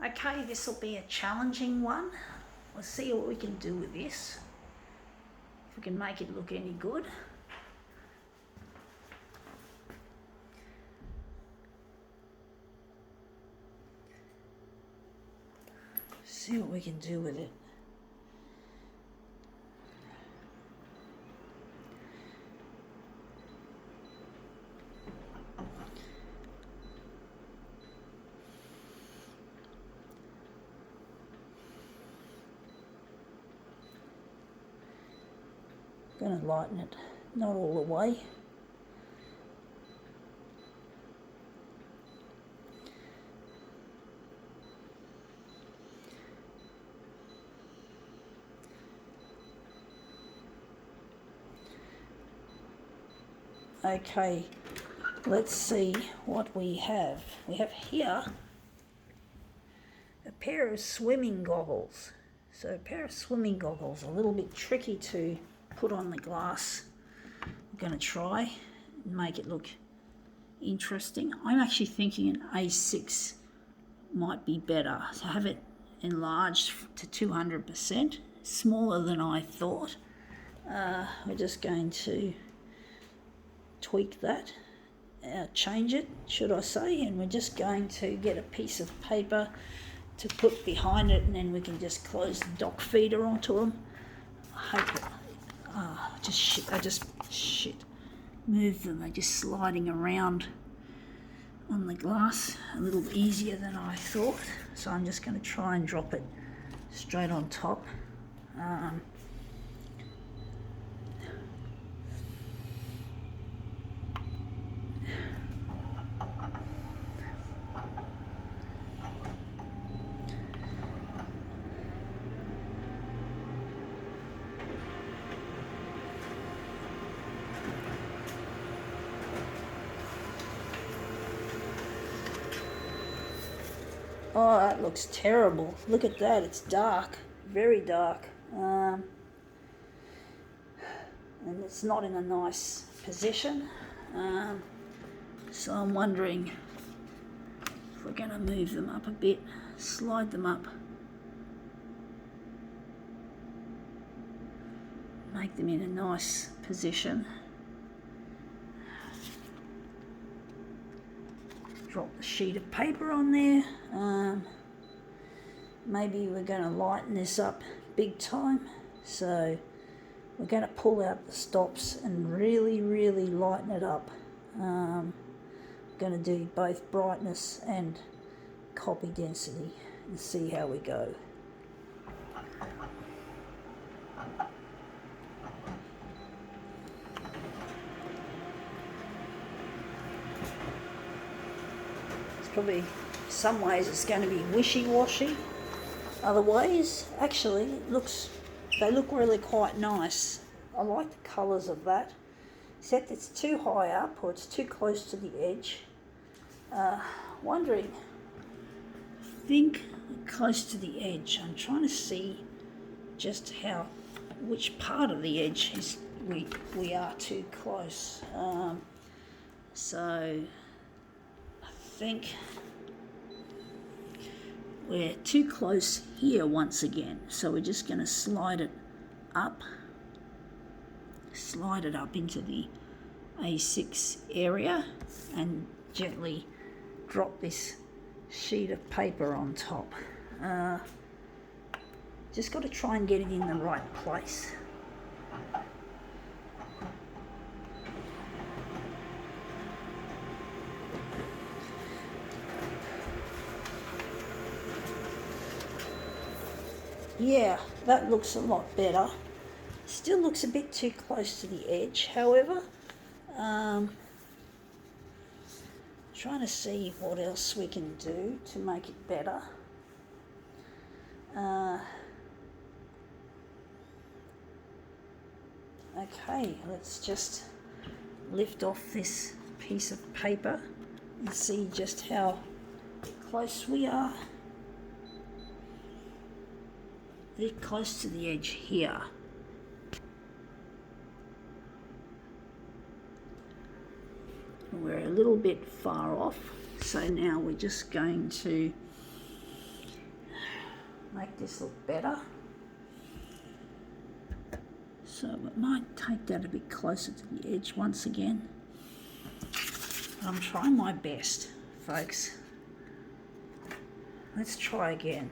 Okay, this will be a challenging one. Let's see what we can do with this. If we can make it look any good. See what we can do with it. Going to lighten it, not all the way. Okay, let's see what we have. We have here a pair of swimming goggles. So a pair of swimming goggles, a little bit tricky to put on the glass. I'm going to try and make it look interesting. I'm actually thinking an A6 might be better. So have it enlarged to 200%, smaller than I thought. We're just going to tweak that, change it, should I say, and we're just going to get a piece of paper to put behind it, and then we can just close the dock feeder onto them. I hope I just move them. They're just sliding around on the glass a little easier than I thought. So I'm just going to try and drop it straight on top. Oh, that looks terrible. Look at that, it's dark, very dark. And it's not in a nice position. So I'm wondering if we're going to move them up a bit, slide them up, make them in a nice position. Drop the sheet of paper on there. Maybe we're going to lighten this up big time. So we're going to pull out the stops and really, really lighten it up. Going to do both brightness and copy density and see how we go. Probably some ways it's going to be wishy-washy. Other ways, actually, they look really quite nice. I like the colours of that. Except it's too high up or it's too close to the edge. Wondering, I think close to the edge. I'm trying to see just which part of the edge we are too close. So I think we're too close here once again, so we're just going to slide it up into the A6 area and gently drop this sheet of paper on top. Just got to try and get it in the right place. Yeah, that looks a lot better. Still looks a bit too close to the edge, however. Trying to see what else we can do to make it better. Okay, let's just lift off this piece of paper and see just how close we are. Very close to the edge here. We're a little bit far off, so now we're just going to make this look better. So I might take that a bit closer to the edge once again. I'm trying my best, folks. Let's try again.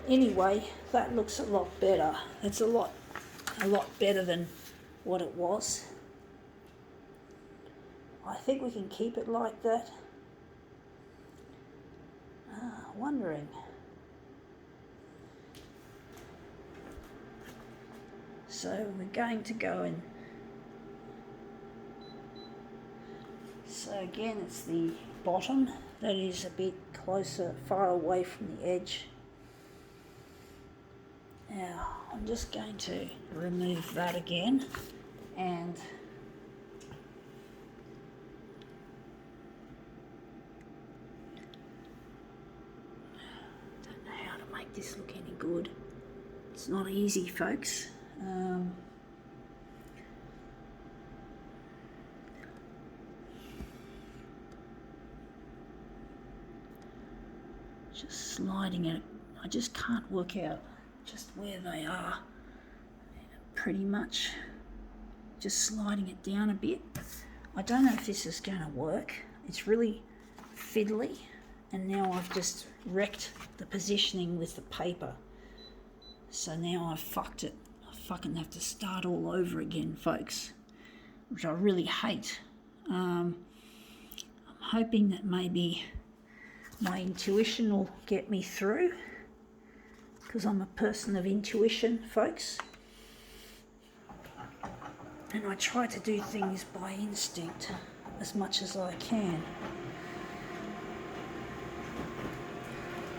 Anyway, that looks a lot better. It's a lot better than what it was. I think we can keep it like that. Wondering. So we're going to go and... So again, it's the bottom that is a bit closer, far away from the edge. Now, I'm just going to remove that again and don't know how to make this look any good. It's not easy, folks. Just sliding it. I just can't work out just where they are. Pretty much just sliding it down a bit. I don't know if this is going to work. It's really fiddly, and now I've just wrecked the positioning with the paper. So now I've fucked it. I fucking have to start all over again, folks, which I really hate. I'm hoping that maybe my intuition will get me through, because I'm a person of intuition, folks. And I try to do things by instinct as much as I can.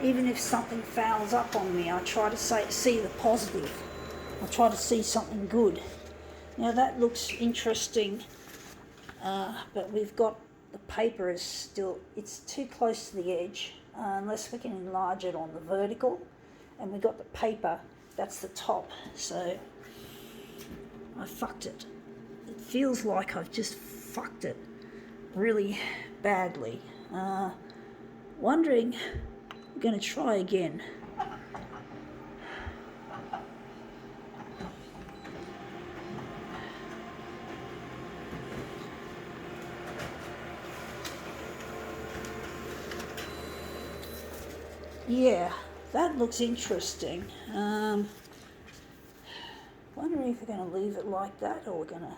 Even if something fouls up on me, I try to see the positive. I try to see something good. Now that looks interesting, but we've got, the paper is still, it's too close to the edge, unless we can enlarge it on the vertical. And we got the paper, that's the top, so I fucked it. It feels like I've just fucked it really badly. Wondering, I'm going to try again. Yeah, that looks interesting. Wondering if we're going to leave it like that, or we're going to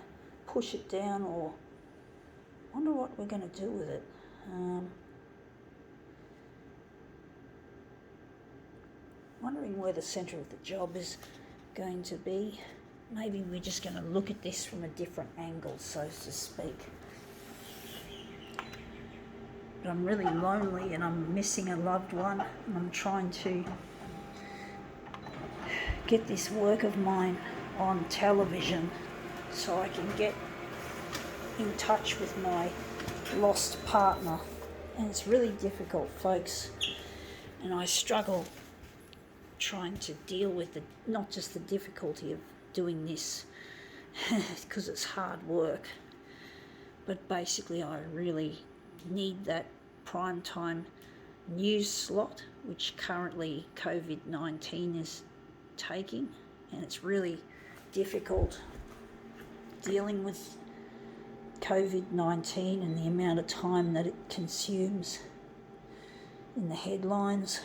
push it down, or wonder what we're going to do with it. Wondering where the centre of the job is going to be. Maybe we're just going to look at this from a different angle, so to speak. But I'm really lonely and I'm missing a loved one, and I'm trying to get this work of mine on television so I can get in touch with my lost partner. And it's really difficult, folks, and I struggle trying to deal with the, not just the difficulty of doing this because it's hard work, but basically I really need that prime time news slot, which currently COVID-19 is taking, and it's really difficult dealing with COVID-19 and the amount of time that it consumes in the headlines.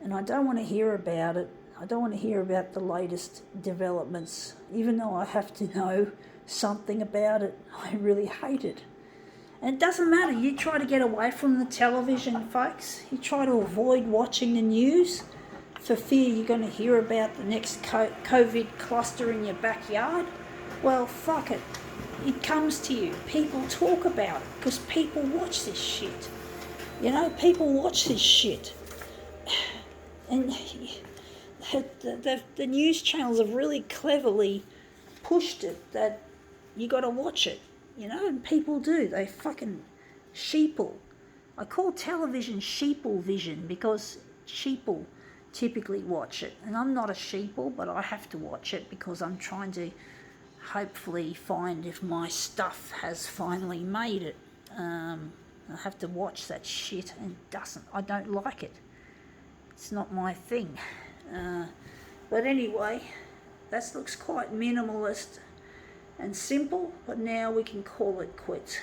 And I don't want to hear about it. I don't want to hear about the latest developments, even though I have to know something about it. I really hate it. And it doesn't matter. You try to get away from the television, folks. You try to avoid watching the news for fear you're going to hear about the next COVID cluster in your backyard. Well, fuck it. It comes to you. People talk about it because people watch this shit. You know, people watch this shit. And the news channels have really cleverly pushed it that you got to watch it, you know, and people do. They fucking sheeple. I call television sheeple vision because sheeple typically watch it, and I'm not a sheeple, but I have to watch it because I'm trying to hopefully find if my stuff has finally made it. I have to watch that shit, and I don't like it. It's not my thing. But anyway, that looks quite minimalist and simple, but now we can call it quits.